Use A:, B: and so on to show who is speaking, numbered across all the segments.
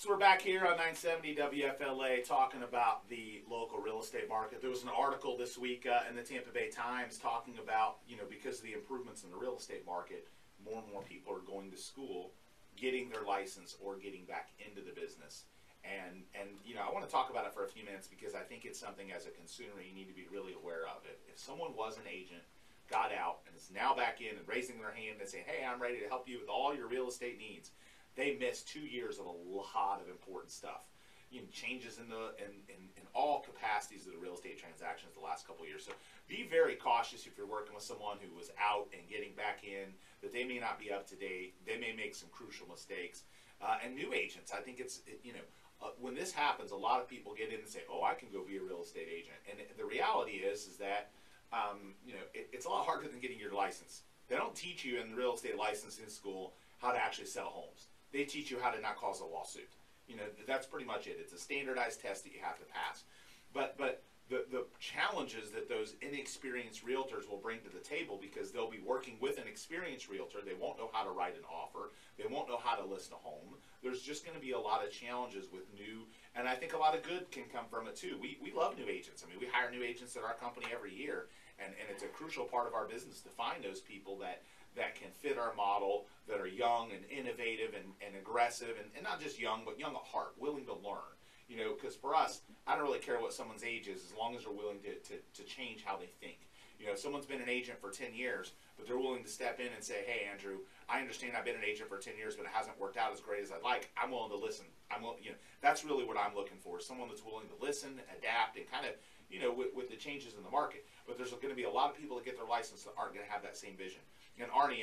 A: So we're back here on 970 WFLA talking about the local real estate market. There was an article this week in the Tampa Bay Times talking about, because of the improvements in the real estate market, more and more people are going to school, getting their license, or getting back into the business. And I want to talk about it for a few minutes because I think it's something as a consumer you need to be really aware of. If someone was an agent, got out, and is now back in and raising their hand and saying, hey, I'm ready to help you with all your real estate needs, they missed 2 years of a lot of important stuff. Changes in all capacities of the real estate transactions the last couple of years. So be very cautious if you're working with someone who was out and getting back in, that they may not be up to date. They may make some crucial mistakes. And new agents, I think when this happens, a lot of people get in and say, oh, I can go be a real estate agent. And the reality is that, it's a lot harder than getting your license. They don't teach you in the real estate licensing school how to actually sell homes. They teach you how to not cause a lawsuit. That's pretty much it. It's a standardized test that you have to pass. But the challenges that those inexperienced realtors will bring to the table, because they'll be working with an experienced realtor, they won't know how to write an offer, they won't know how to list a home. There's just going to be a lot of challenges with new, and I think a lot of good can come from it too. We love new agents. We hire new agents at our company every year, and it's a crucial part of our business to find those people that can fit our model, that are young and innovative and aggressive, and not just young, but young at heart, willing to learn. Because for us, I don't really care what someone's age is, as long as they're willing to change how they think. If someone's been an agent for 10 years, but they're willing to step in and say, hey, Andrew, I understand I've been an agent for 10 years, but it hasn't worked out as great as I'd like. I'm willing to listen. That's really what I'm looking for, someone that's willing to listen, adapt, and kind of, with the changes in the market. But there's going to be a lot of people that get their license that aren't going to have that same vision. And Arnie,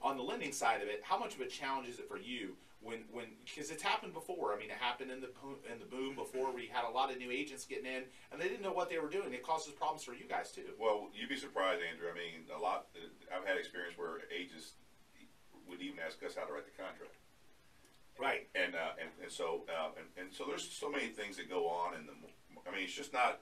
A: on the lending side of it, how much of a challenge is it for you when because it's happened before? It happened in the boom before, where you had a lot of new agents getting in and they didn't know what they were doing. It causes problems for you guys too.
B: Well, you'd be surprised, Andrew. I've had experience where agents would even ask us how to write the contract.
A: Right.
B: And so there's so many things that go on it's just not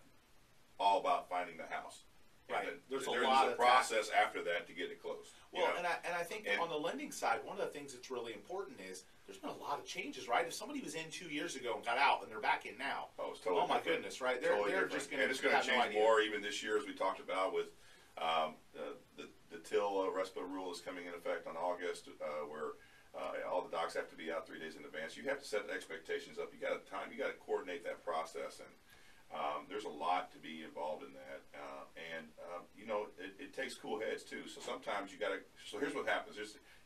B: all about finding the house.
A: Right.
B: There's a process after that to get it closed.
A: Well, and I think on the lending side, one of the things that's really important is there's been a lot of changes, right? If somebody was in 2 years ago and got out and they're back in now,
B: it's totally
A: my
B: different.
A: goodness, right? They're just going to,
B: and it's going to change more even this year, as we talked about with the till RESPA rule is coming in effect on August, where all the docs have to be out 3 days in advance. You have to set expectations up. You got to coordinate that process, and there's a lot to be involved in that, it takes cool heads too. So sometimes you got to. So here's what happens.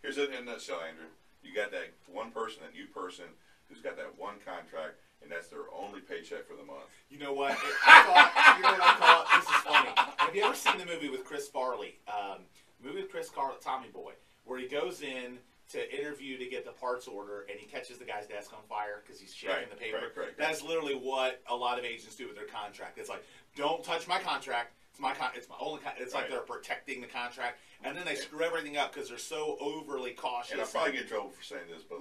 B: Here's it in a nutshell, Andrew. You got that one person, that new person, who's got that one contract, and that's their only paycheck for the month.
A: You know what? You know what I call it? This is funny. Have you ever seen the movie with Chris Farley? Tommy Boy, where he goes in to interview to get the parts order, and he catches the guy's desk on fire because he's shaking the paper.
B: Right.
A: That's literally what a lot of agents do with their contract. It's like, don't touch my contract. It's my only. It's like they're protecting the contract, and then they screw everything up because they're so overly cautious.
B: And I'll probably get in trouble for saying this, but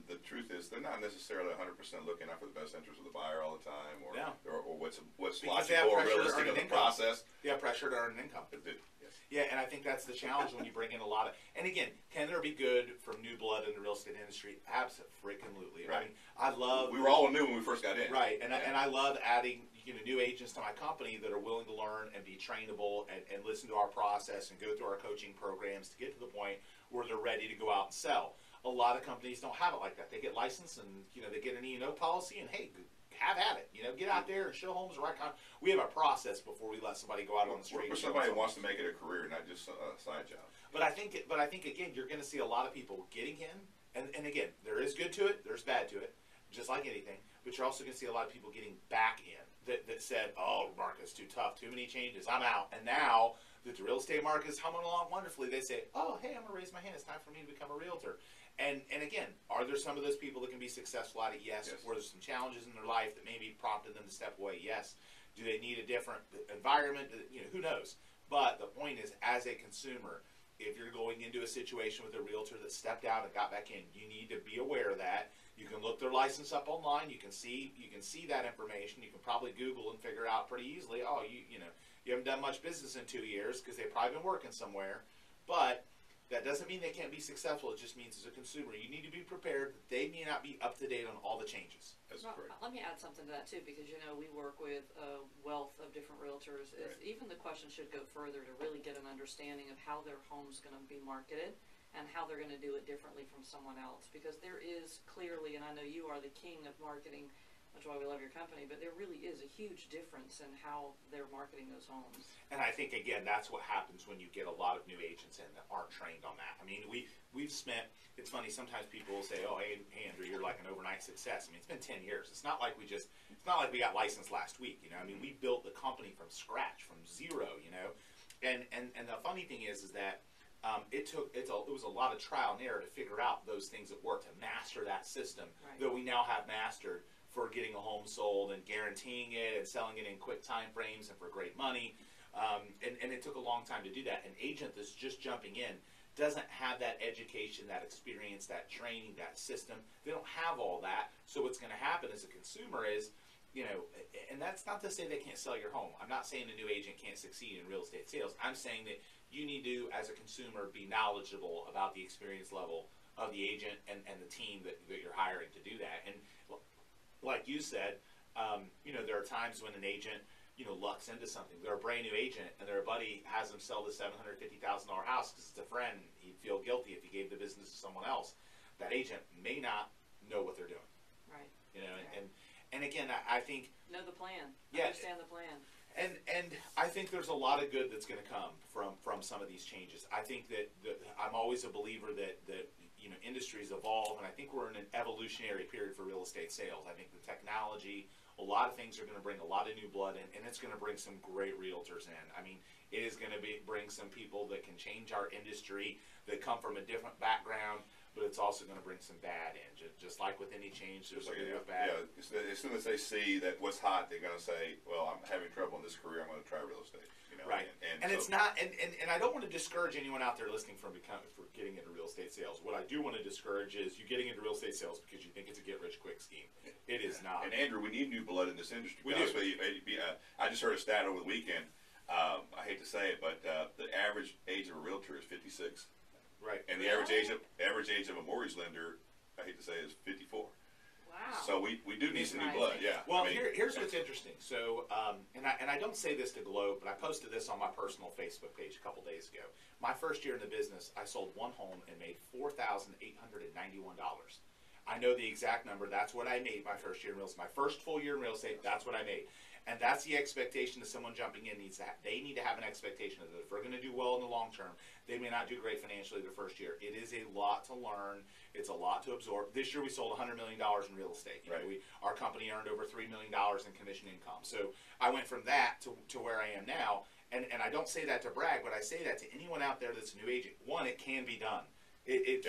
B: the truth is, they're not necessarily 100% looking out for the best interest of the buyer all the time, or what's logical or realistic of the process.
A: They have pressure to earn an income. Yeah, and I think that's the challenge when you bring in a lot of. And again, can there be good from new blood in the real estate industry? Absolutely.
B: Right.
A: I love.
B: We were all new when we first got in.
A: Right, and I love adding new agents to my company that are willing to learn and be trainable and listen to our process and go through our coaching programs to get to the point where they're ready to go out and sell. A lot of companies don't have it like that. They get licensed and they get an E&O policy, and hey, have at it. Get out there and show homes the right kind. We have a process before we let somebody go out on the street.
B: For somebody who wants to make it a career, not just a side job.
A: But I think again, you're going to see a lot of people getting in, and again, there is good to it, there's bad to it, just like anything. But you're also going to see a lot of people getting back in that said, "Oh, market's too tough, too many changes, I'm out." And now that the real estate market is humming along wonderfully, they say, "Oh, hey, I'm going to raise my hand. It's time for me to become a realtor." And again, are there some of those people that can be successful at it? Yes. Were there some challenges in their life that maybe prompted them to step away? Yes. Do they need a different environment? Who knows? But the point is, as a consumer, if you're going into a situation with a realtor that stepped out and got back in, you need to be aware of that. You can look their license up online. You can see that information. You can probably Google and figure out pretty easily. Oh, you haven't done much business in 2 years because they've probably been working somewhere, but That doesn't mean they can't be successful. It just means as a consumer, you need to be prepared that they may not be up to date on all the changes.
B: That's
C: Well,
B: correct.
C: let me add something to that too, because we work with a wealth of different realtors. Is
B: Right.
C: even the question should go further to really get an understanding of how their home's going to be marketed and how they're going to do it differently from someone else. Because there is clearly, and I know you are the king of marketing, that's why we love your company, but there really is a huge difference in how they're marketing those homes.
A: And I think, again, that's what happens when you get a lot of new agents in that aren't trained on that. I mean, we've spent, it's funny, sometimes people will say, oh, hey, Andrew, you're like an overnight success. I mean, it's been 10 years. It's not like we got licensed last week, you know. I mean, we built the company from scratch, from zero, you know. And the funny thing is that it was a lot of trial and error to figure out those things that work, to master that system that we now have mastered for getting a home sold and guaranteeing it and selling it in quick time frames and for great money. And it took a long time to do that. An agent that's just jumping in doesn't have that education, that experience, that training, that system. They don't have all that. So what's going to happen as a consumer is, you know, and that's not to say they can't sell your home. I'm not saying a new agent can't succeed in real estate sales. I'm saying that you need to, as a consumer, be knowledgeable about the experience level of the agent and the team that you're hiring to do that. And like you said, you know, there are times when an agent, you know, lucks into something. They're a brand new agent, and their buddy has them sell the $750,000 house because it's a friend. He'd feel guilty if he gave the business to someone else. That agent may not know what they're doing.
C: Right.
A: You know, and again, I think
C: Know the plan.
A: Yeah.
C: Understand the plan.
A: And I think there's a lot of good that's going to come from some of these changes. I think that I'm always a believer that you know, industries evolve, and I think we're in an evolutionary period for real estate sales. I think the technology, a lot of things are going to bring a lot of new blood in, and it's going to bring some great realtors in. I mean, it is going to bring some people that can change our industry, that come from a different background, but it's also going to bring some bad in. Just like with any change, there's
B: Just like,
A: good and bad.
B: yeah, as soon as they see that what's hot, they're going to say, well, I'm having trouble in this career, I'm going to try real estate. You know?
A: Right, and
B: so,
A: it's not, and I don't want to discourage anyone out there listening for getting into real estate sales. What I do want to discourage is you getting into real estate sales because you think it's a get-rich-quick scheme. It is not.
B: And Andrew, we need new blood in this industry.
A: We do.
B: I just heard a stat over the weekend. I hate to say it, but the average age of a realtor is 56.
A: Right.
B: And the average age of a mortgage lender, I hate to say, is 54.
C: Wow.
B: So we do need some new blood, yeah.
A: Well,
B: I mean,
A: here's what's interesting. So, and I don't say this to gloat, but I posted this on my personal Facebook page a couple days ago. My first year in the business, I sold one home and made $4,891. I know the exact number. That's what I made my first year in real estate. My first full year in real estate, that's what I made. And that's the expectation that someone jumping in needs to have. They need to have an expectation that if we're going to do well in the long term, they may not do great financially their first year. It is a lot to learn. It's a lot to absorb. This year we sold $100 million in real estate. You know, our company earned over $3 million in commission income. So I went from that to where I am now. And I don't say that to brag, but I say that to anyone out there that's a new agent. One, it can be done. You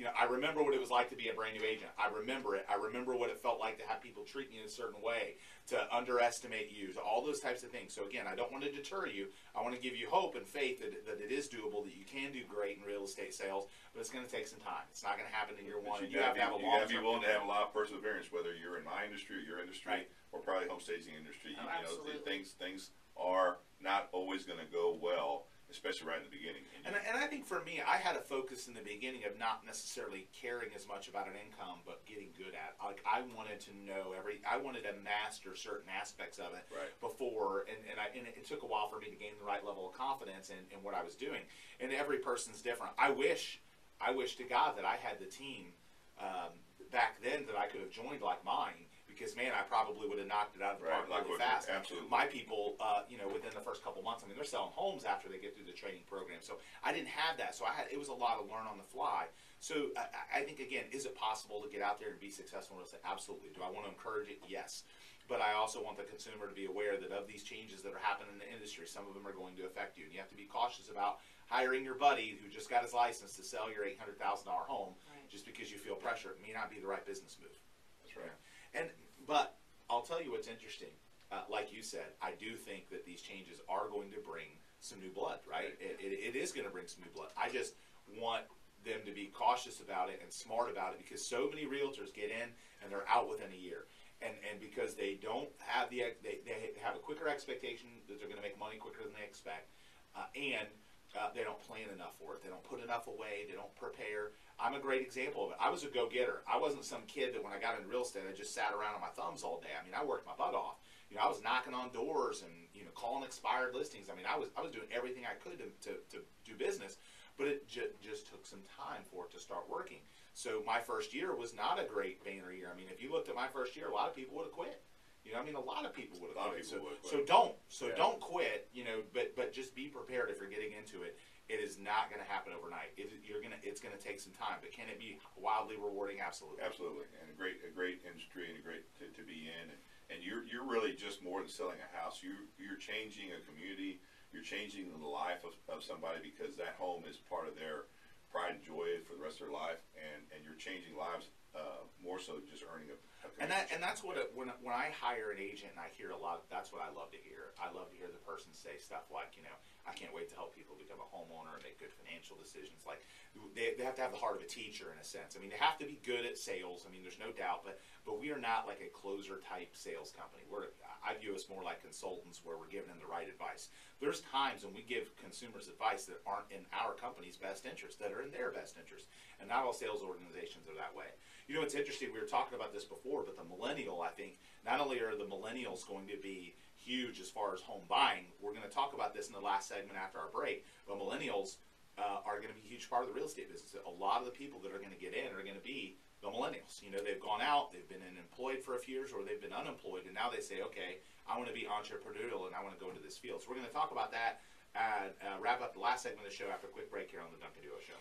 A: know, I remember what it was like to be a brand new agent. I remember it. I remember what it felt like to have people treat me in a certain way, to underestimate you, to all those types of things. So again, I don't want to deter you. I want to give you hope and faith that it is doable, that you can do great in real estate sales, but it's going to take some time. It's not going to happen in year one. You have to have a long-term.
B: You have to be willing to have a lot of perseverance, whether you're in my industry or your industry, or probably home staging industry.
C: Oh,
B: you know,
C: absolutely.
B: things are not always going to go well, especially right in the beginning.
A: And I think for me, I had a focus in the beginning of not necessarily caring as much about an income, but getting good at it. Like I wanted to know I wanted to master certain aspects of it before, and it took a while for me to gain the right level of confidence in what I was doing. And every person's different. I wish to God that I had the team back then that I could have joined like mine. Because man, I probably would have knocked it out of the park really fast.
B: Absolutely.
A: My people, you know, within the first couple months, I mean, they're selling homes after they get through the training program. So I didn't have that. So it was a lot of learn on the fly. So I think again, is it possible to get out there and be successful in real estate? Absolutely. Do I want to encourage it? Yes. But I also want the consumer to be aware that of these changes that are happening in the industry, some of them are going to affect you, and you have to be cautious about hiring your buddy who just got his license to sell your $800,000 home just because you feel pressure. It may not be the right business move.
B: That's right.
A: But I'll tell you what's interesting. Like you said, I do think that these changes are going to bring some new blood, right? It is going to bring some new blood. I just want them to be cautious about it and smart about it because so many realtors get in and they're out within a year. And because they don't have they have a quicker expectation that they're going to make money quicker than they expect, and They don't plan enough for it. They don't put enough away. They don't prepare. I'm a great example of it. I was a go-getter. I wasn't some kid that when I got into real estate, I just sat around on my thumbs all day. I mean, I worked my butt off. You know, I was knocking on doors and, you know, calling expired listings. I mean, I was doing everything I could to do business, but it just took some time for it to start working. So my first year was not a great banner year. I mean, if you looked at my first year, a lot of people would have quit. You know, I mean, a lot of people would have quit. So don't quit. You know, but just be prepared if you're getting into it. It is not going to happen overnight. It's going to take some time. But can it be wildly rewarding? Absolutely.
B: Absolutely, and a great industry and a great to be in. And you're really just more than selling a house. You're changing a community. You're changing the life of somebody, because that home is part of their pride and joy for the rest of their life. And you're changing lives more so than just earning a commission.
A: And that's what when I hire an agent and I hear a lot. That's what I love to hear. I love to hear the person say stuff like, you know, I can't wait to help people become a homeowner and make good financial decisions. Like they have to have the heart of a teacher in a sense. I mean, they have to be good at sales. I mean, there's no doubt, but we are not like a closer type sales company. I view us more like consultants where we're giving them the right advice. There's times when we give consumers advice that aren't in our company's best interest, that are in their best interest. And not all sales organizations are that way. You know, it's interesting, we were talking about this before, but the millennial, I think, not only are the millennials going to be huge as far as home buying, we're going to talk about this in the last segment after our break, but millennials are going to be a huge part of the real estate business. A lot of the people that are going to get in are going to be the millennials. You know, they've gone out, they've been employed for a few years, or they've been unemployed, and now they say, okay, I want to be entrepreneurial and I want to go into this field. So we're going to talk about that and wrap up the last segment of the show after a quick break here on the Duncan Duo Show.